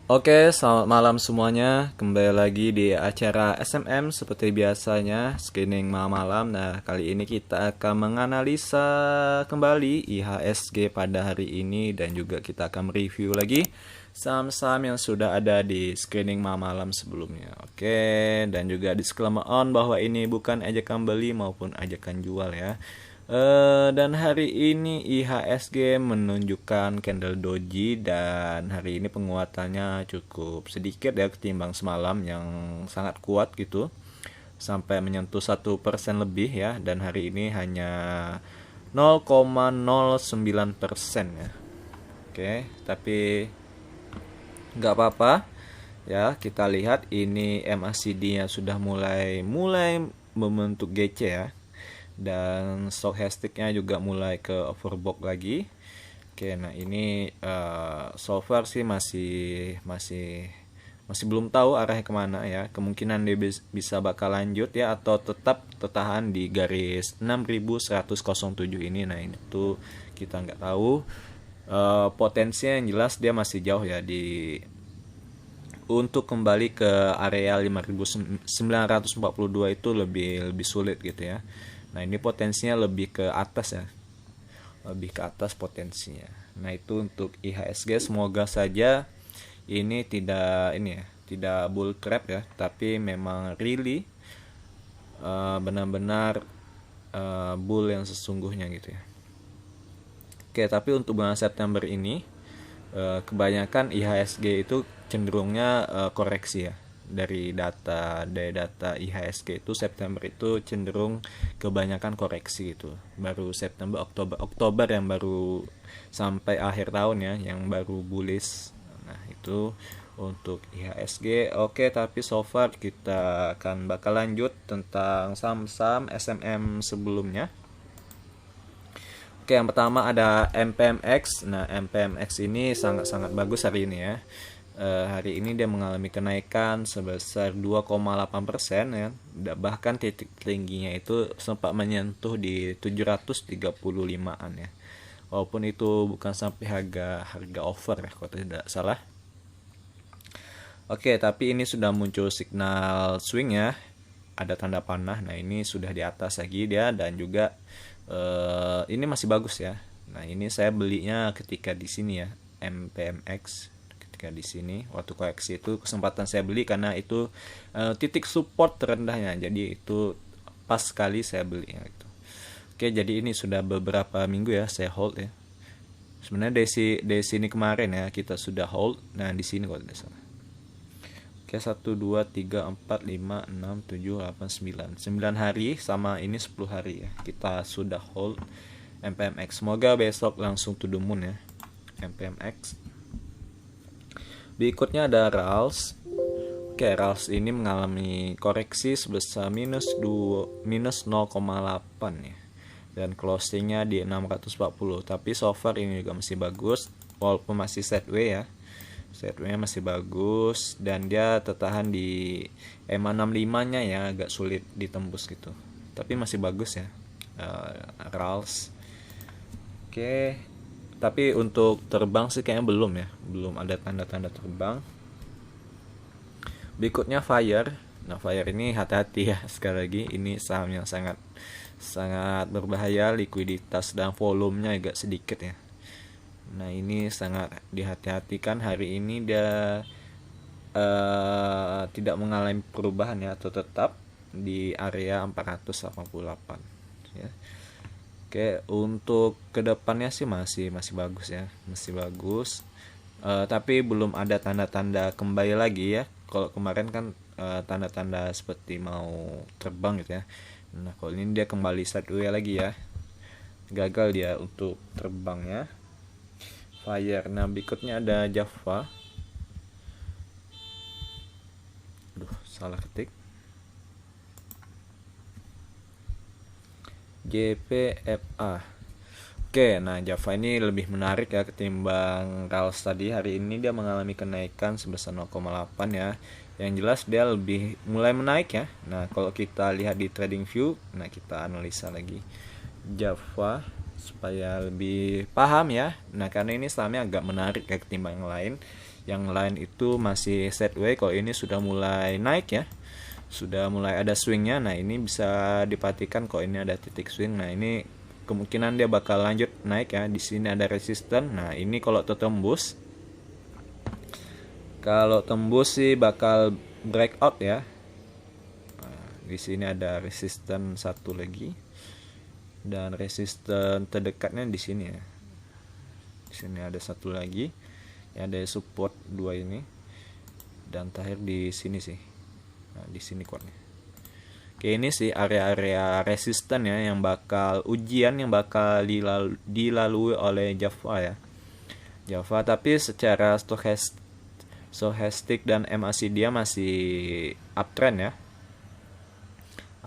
Oke, selamat malam semuanya. Kembali lagi di acara SMM seperti biasanya, screening malam-malam. Nah, kali ini kita akan menganalisa kembali IHSG pada hari ini dan juga kita akan review lagi saham-saham yang sudah ada di screening malam-malam sebelumnya. Oke, dan juga disclaimer on bahwa ini bukan ajakan beli maupun ajakan jual ya. Dan hari ini IHSG menunjukkan candle doji dan hari ini penguatannya cukup sedikit ya ketimbang semalam yang sangat kuat gitu sampai menyentuh 1% lebih ya, dan hari ini hanya 0,09% ya. Oke, tapi nggak apa-apa ya. Kita lihat ini MACD-nya sudah mulai membentuk GC ya, dan stochasticnya juga mulai ke overbought lagi. Oke, nah ini so far sih masih belum tahu arahnya kemana ya. Kemungkinan dia bisa bakal lanjut ya, atau tetap tertahan di garis 6107 ini. Nah itu kita nggak tahu. Potensinya yang jelas dia masih jauh ya untuk kembali ke area 5942 itu lebih sulit gitu ya. Nah ini potensinya lebih ke atas ya, lebih ke atas potensinya. Nah itu untuk IHSG, semoga saja ini tidak bull crap ya, tapi memang really benar-benar bull yang sesungguhnya gitu ya. Oke, tapi untuk bulan September ini kebanyakan IHSG itu cenderungnya koreksi ya. Dari data IHSG itu September itu cenderung kebanyakan koreksi gitu. Baru September, Oktober yang baru sampai akhir tahun ya, yang baru bullish. Nah itu untuk IHSG. Oke, tapi so far kita akan bakal lanjut tentang saham-saham SMM sebelumnya. Oke, yang pertama ada MPMX. Nah, MPMX ini sangat-sangat bagus hari ini ya. Hari ini dia mengalami kenaikan sebesar 2,8% ya. Bahkan titik tingginya itu sempat menyentuh di 735-an ya. Walaupun itu bukan sampai harga over ya kalau tidak salah. Oke, tapi ini sudah muncul signal swing ya. Ada tanda panah. Nah, ini sudah di atas lagi dia, dan juga ini masih bagus ya. Nah, ini saya belinya ketika di sini ya, MPMX. Ketika di sini waktu koreksi itu kesempatan saya beli karena itu titik support terendahnya. Jadi itu pas sekali saya beli ya, gitu. Oke, jadi ini sudah beberapa minggu ya saya hold ya. Sebenarnya dari sini kemarin ya kita sudah hold. Nah, di sini kalau tidak salah. Oke, 1 2 3 4 5 6 7 8 9. 9 hari sama ini 10 hari ya. Kita sudah hold MPMX. Semoga besok langsung to the moon ya. MPMX. Berikutnya ada RALS. Oke, RALS ini mengalami koreksi sebesar minus 0,8 ya. Dan closingnya di 640. Tapi so far ini juga masih bagus, walaupun masih sideways ya. Sideways masih bagus, dan dia tertahan di EMA 65 nya ya, agak sulit ditembus gitu. Tapi masih bagus ya RALS. Oke. Tapi untuk terbang sih kayaknya belum ada tanda-tanda terbang. Berikutnya Fire. Nah, Fire ini hati-hati ya, sekali lagi ini saham yang sangat berbahaya, likuiditas dan volumenya agak sedikit ya. Nah, ini sangat dihati-hatikan. Hari ini dia tidak mengalami perubahan ya, atau tetap di area 488 ya. Oke, untuk kedepannya sih masih bagus ya, masih bagus. Tapi belum ada tanda-tanda kembali lagi ya. Kalau kemarin kan tanda-tanda seperti mau terbang gitu ya. Nah, kalau ini dia kembali sideways lagi ya. Gagal dia untuk terbangnya. Fire. Nah, berikutnya ada Java. Aduh, salah ketik. JPFA. Oke, nah Java ini lebih menarik ya ketimbang RALS tadi. Hari ini dia mengalami kenaikan sebesar 0,8 ya. Yang jelas dia lebih mulai menaik ya. Nah, kalau kita lihat di trading view, nah kita analisa lagi Java supaya lebih paham ya. Nah, karena ini sahamnya agak menarik ya ketimbang yang lain. Yang lain itu masih sideways. Kalau ini sudah mulai naik ya, sudah mulai ada swingnya. Nah ini bisa diperhatikan kalau ini ada titik swing. Nah ini kemungkinan dia bakal lanjut naik ya. Di sini ada resisten. Nah ini kalau tertembus, kalau tembus sih bakal breakout ya. Nah, di sini ada resisten satu lagi dan resisten terdekatnya di sini ya. Di sini ada satu lagi, ya ada support dua ini, dan terakhir di sini sih. Nah, di sini kuatnya. Oke, ini sih area-area resisten ya yang bakal ujian yang bakal dilalui oleh Java ya. Java, tapi secara stochastic dan MACD dia masih uptrend ya.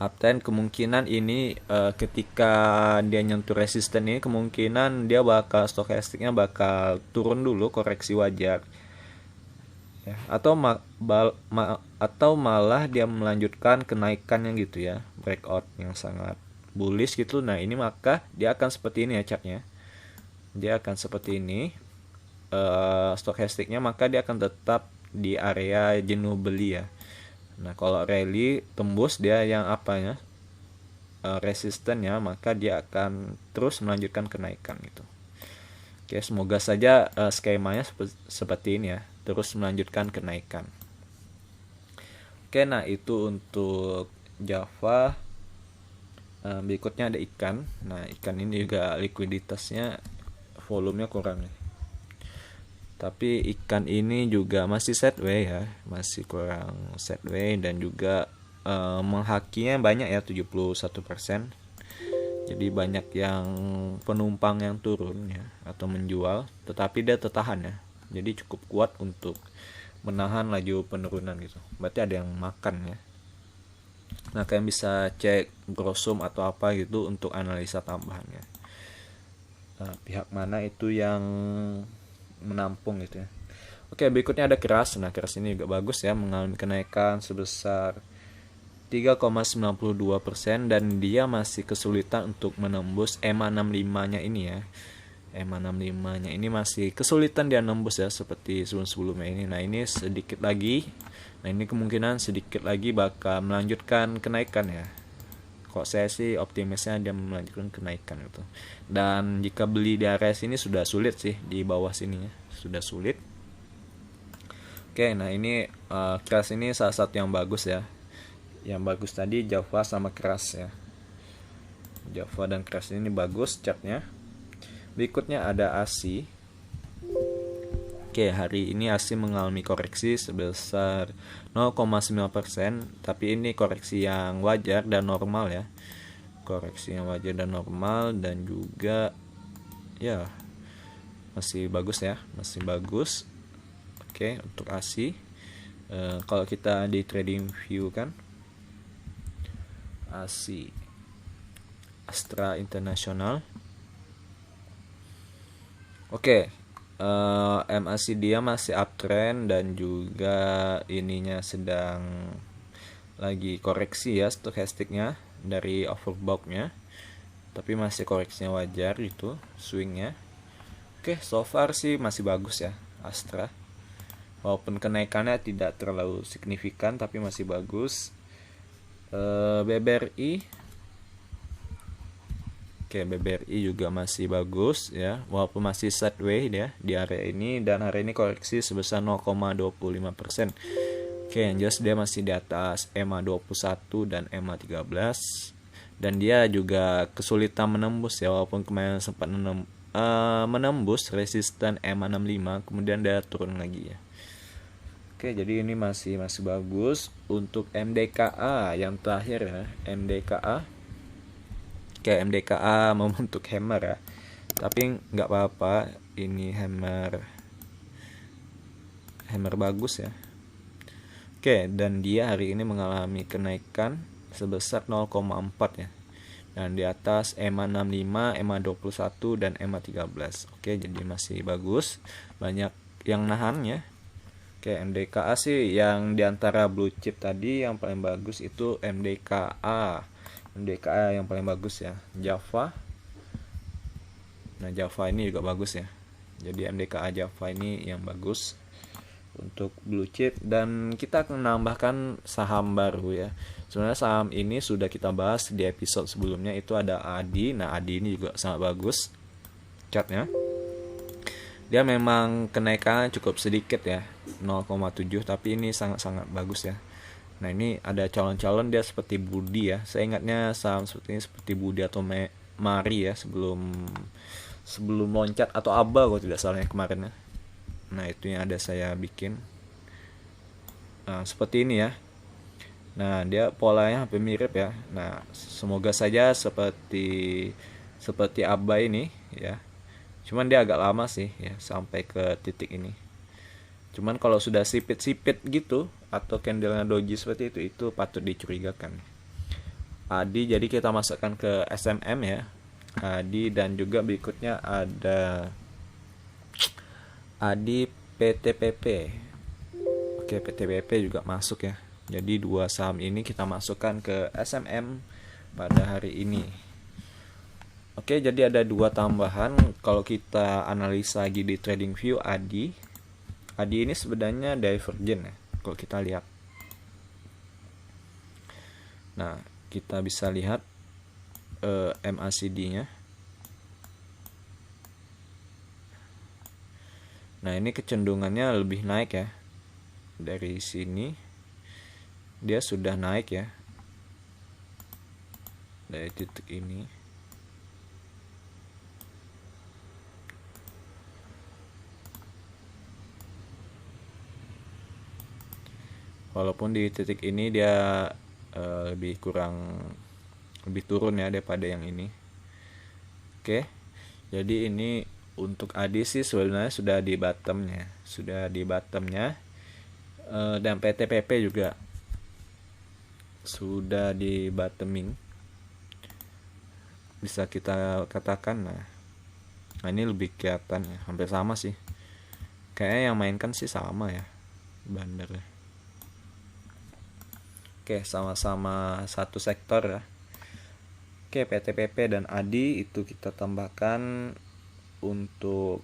Uptrend kemungkinan ini ketika dia nyentuh resisten ini kemungkinan dia bakal stokastiknya bakal turun dulu, koreksi wajar ya, atau malah dia melanjutkan kenaikannya gitu ya, breakout yang sangat bullish gitu. Nah ini maka dia akan seperti ini ya chartnya, dia akan seperti ini stokastiknya, maka dia akan tetap di area jenuh beli ya. Nah kalau rally tembus dia yang apanya resistennya, maka dia akan terus melanjutkan kenaikan gitu. Oke, semoga saja skemanya seperti ini ya, terus melanjutkan kenaikan. Oke, nah itu untuk Java. Berikutnya ada ikan. Nah ikan ini juga likuiditasnya, volumenya kurang nih. Tapi ikan ini juga masih sideways ya, masih kurang sideways dan juga menghakinya banyak ya, 71%. Jadi banyak yang penumpang yang turun ya atau menjual, tetapi dia tertahan ya. Jadi cukup kuat untuk menahan laju penurunan gitu. Berarti ada yang makan ya. Nah, kalian bisa cek Grosum atau apa gitu untuk analisa tambahannya. Nah, pihak mana itu yang menampung gitu ya. Oke, berikutnya ada keras. Nah keras ini juga bagus ya, mengalami kenaikan sebesar 3,92% dan dia masih kesulitan untuk menembus EMA 65 nya ini ya. EMA 65 nya ini masih kesulitan dia nembus ya, seperti sebelum-sebelumnya ini. Nah ini sedikit lagi, nah ini kemungkinan sedikit lagi bakal melanjutkan kenaikan ya. Kok saya sih optimisnya dia melanjutkan kenaikan gitu. Dan jika beli di area sini sudah sulit sih, di bawah sini ya, sudah sulit. Oke, nah ini keras ini salah satu yang bagus ya. Yang bagus tadi Java sama keras ya. Java dan keras ini bagus chartnya. Berikutnya ada ASI. Oke, hari ini ASI mengalami koreksi sebesar 0,9%, tapi ini koreksi yang wajar dan normal ya. Koreksi yang wajar dan normal, dan juga ya masih bagus ya, masih bagus. Oke, untuk ASI kalau kita di trading view kan, ASI Astra International. Oke, MACD dia masih uptrend dan juga ininya sedang lagi koreksi ya, stokastiknya dari overbought-nya, tapi masih koreksinya wajar itu swingnya. Oke, so far sih masih bagus ya Astra, walaupun kenaikannya tidak terlalu signifikan tapi masih bagus. BBRI, oke, BBRI juga masih bagus ya, walaupun masih sideways ya di area ini, dan hari ini koreksi sebesar 0,25%. Oke, yang jelas dia masih di atas EMA 21 dan EMA 13, dan dia juga kesulitan menembus ya, walaupun kemarin sempat menembus resisten EMA 65, kemudian dia turun lagi ya. Oke, jadi ini masih bagus. Untuk MDKA yang terakhir ya, MDKA. Oke, MDKA membentuk hammer ya, tapi nggak apa-apa, ini hammer bagus ya. Oke, dan dia hari ini mengalami kenaikan sebesar 0,4 ya, dan di atas EMA 65, EMA 21 dan EMA 13. Oke, jadi masih bagus, banyak yang nahan ya. Oke, MDKA sih yang diantara blue chip tadi yang paling bagus itu MDKA yang paling bagus ya. Java, nah Java ini juga bagus ya, jadi MDKA Java ini yang bagus. untuk blue chip, dan kita akan menambahkan saham baru ya. Sebenarnya saham ini sudah kita bahas di episode sebelumnya, itu ada ADI. Nah, ADI ini juga sangat bagus chartnya. Dia memang kenaikan cukup sedikit ya, 0,7, tapi ini sangat-sangat bagus ya. Nah, ini ada calon-calon dia seperti Budi ya. Saya ingatnya saham seperti ini seperti Budi atau Mari ya, sebelum loncat, atau Aba kalau tidak salahnya kemarin ya. Nah, itu yang ada saya bikin. Nah, seperti ini ya. Nah, dia polanya hampir mirip ya. Nah, semoga saja seperti Aba ini ya. Cuman dia agak lama sih ya sampai ke titik ini. Cuman kalau sudah sipit-sipit gitu atau candlenya doji seperti itu patut dicurigakan. ADI, jadi kita masukkan ke SMM ya. ADI, dan juga berikutnya ada ADI PTPP. Oke, PTPP juga masuk ya. Jadi dua saham ini kita masukkan ke SMM pada hari ini. Oke, jadi ada dua tambahan kalau kita analisa lagi di TradingView. ADI ini sebenarnya divergen ya kalau kita lihat. Nah, kita bisa lihat MACD-nya. Nah, ini kecenderungannya lebih naik ya. Dari sini dia sudah naik ya. Dari titik ini. Walaupun di titik ini dia lebih turun ya daripada yang ini. Oke. Jadi ini untuk ADI sih sebenarnya sudah di bottomnya. Dan PTPP juga sudah di bottoming, bisa kita katakan. Nah, ini lebih kelihatan ya, hampir sama sih. Kayaknya yang mainkan sih sama ya, Bandar ya. Oke, sama-sama satu sektor ya. Oke, PTPP dan ADI itu kita tambahkan untuk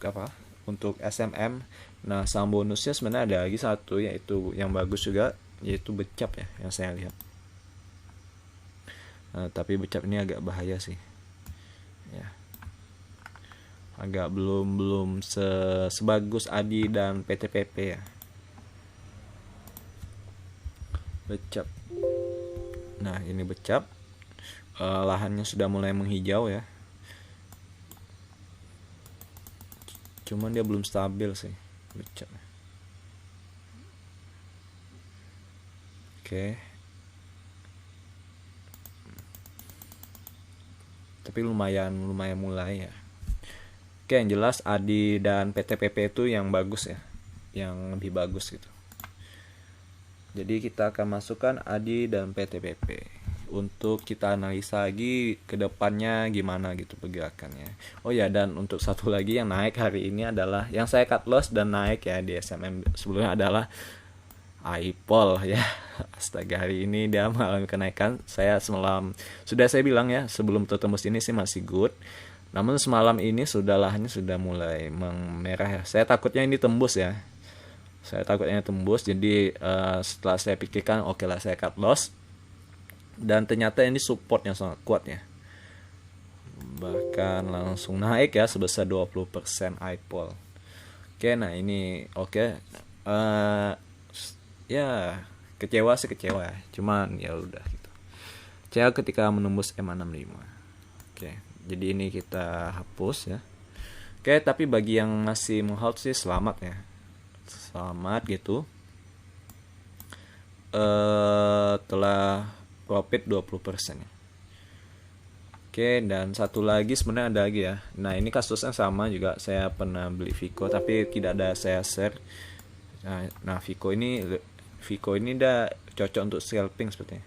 apa? Untuk SMM. Nah, saham bonusnya sebenarnya ada lagi satu, yaitu yang bagus juga, yaitu Becap ya, yang saya lihat. Nah, tapi Becap ini agak bahaya sih. Ya. Agak belum sebagus ADI dan PTPP ya. Becap. Nah, ini Becap. Lahannya sudah mulai menghijau ya. Cuman dia belum stabil sih Becap. Oke. Tapi lumayan mulai ya. Oke, yang jelas ADI dan PTPP itu yang bagus ya. Yang lebih bagus gitu. Jadi kita akan masukkan ADI dan PTPP untuk kita analisa lagi ke depannya gimana gitu pergerakannya. Oh ya, dan untuk satu lagi yang naik hari ini adalah yang saya cut loss dan naik ya di SMM sebelumnya adalah iPol ya. Astaga, hari ini dia mengalami kenaikan. Saya semalam sudah saya bilang ya, sebelum tertembus ini sih masih good. Namun semalam ini lahannya sudah mulai merah ya. Saya takutnya ini tembus ya. Jadi setelah saya pikirkan, oke lah saya cut loss, dan ternyata ini support yang sangat kuat ya, bahkan langsung naik ya sebesar 20% iPol. Oke, nah ini oke. Ya kecewa ya, cuman ya udah gitu. Kecewa ketika menembus M65. Oke, jadi ini kita hapus ya. Oke, tapi bagi yang masih menghold sih selamat ya. Selamat gitu. Telah profit 20% ya. Oke, dan satu lagi sebenarnya ada lagi ya. Nah, ini kasusnya sama juga, saya pernah beli Vico tapi tidak ada saya share. Nah, Vico ini udah cocok untuk scalping sepertinya.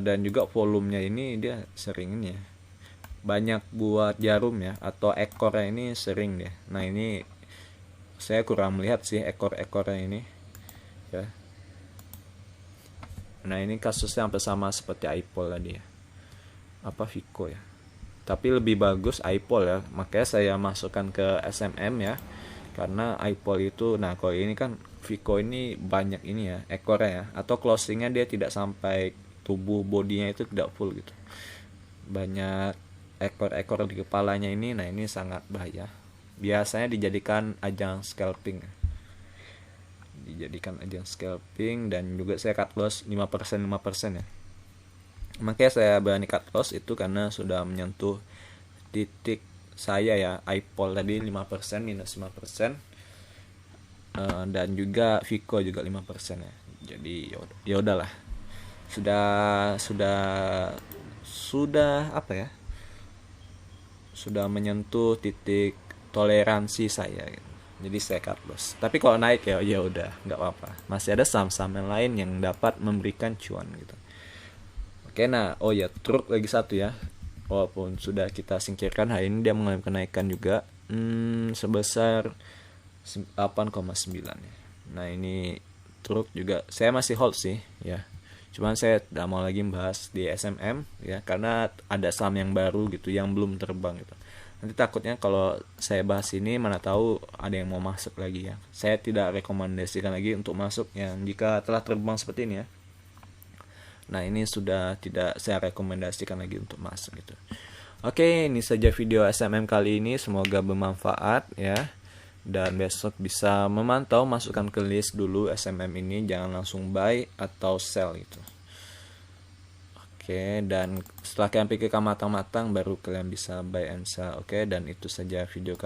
Dan juga volumenya ini dia sering ini ya. Banyak buat jarum ya, atau ekornya ini sering dia. Nah, ini saya kurang melihat sih ekor-ekornya ini ya. Nah, ini kasusnya hampir sama seperti iPol tadi ya. Apa Vico ya. Tapi lebih bagus iPol ya. Makanya saya masukkan ke SMM ya. karena iPol itu, nah kalau ini kan Vico ini banyak ini ya ekornya ya, atau closingnya dia tidak sampai tubuh bodinya itu tidak full gitu, banyak ekor-ekor di kepalanya ini. Nah ini sangat bahaya, biasanya dijadikan ajang scalping dan juga saya cut loss 5% ya. Makanya saya berani cut loss itu karena sudah menyentuh titik saya ya, iPol tadi 5% minus 5%, dan juga Vico juga 5% ya. Jadi ya udahlah, sudah apa ya, sudah menyentuh titik toleransi saya gitu. Jadi saya cut loss. Tapi kalau naik ya udah nggak apa-apa, masih ada saham-saham yang lain yang dapat memberikan cuan gitu. Oke, nah oh ya, truk lagi satu ya, walaupun sudah kita singkirkan, hari ini dia mengalami kenaikan juga, sebesar 8,9 ya. Nah ini truk juga saya masih hold sih ya, cuman saya tidak mau lagi bahas di SMM ya, karena ada saham yang baru gitu yang belum terbang gitu. Nanti takutnya kalau saya bahas ini mana tahu ada yang mau masuk lagi ya. Saya tidak rekomendasikan lagi untuk masuk yang jika telah terbang seperti ini ya. Nah ini sudah tidak saya rekomendasikan lagi untuk masuk gitu. Oke, ini saja video SMM kali ini, semoga bermanfaat ya. Dan besok bisa memantau, masukkan ke list dulu SMM ini, jangan langsung buy atau sell gitu. Oke, dan setelah kalian pikirkan matang-matang baru kalian bisa buy and sell. Oke, dan itu saja video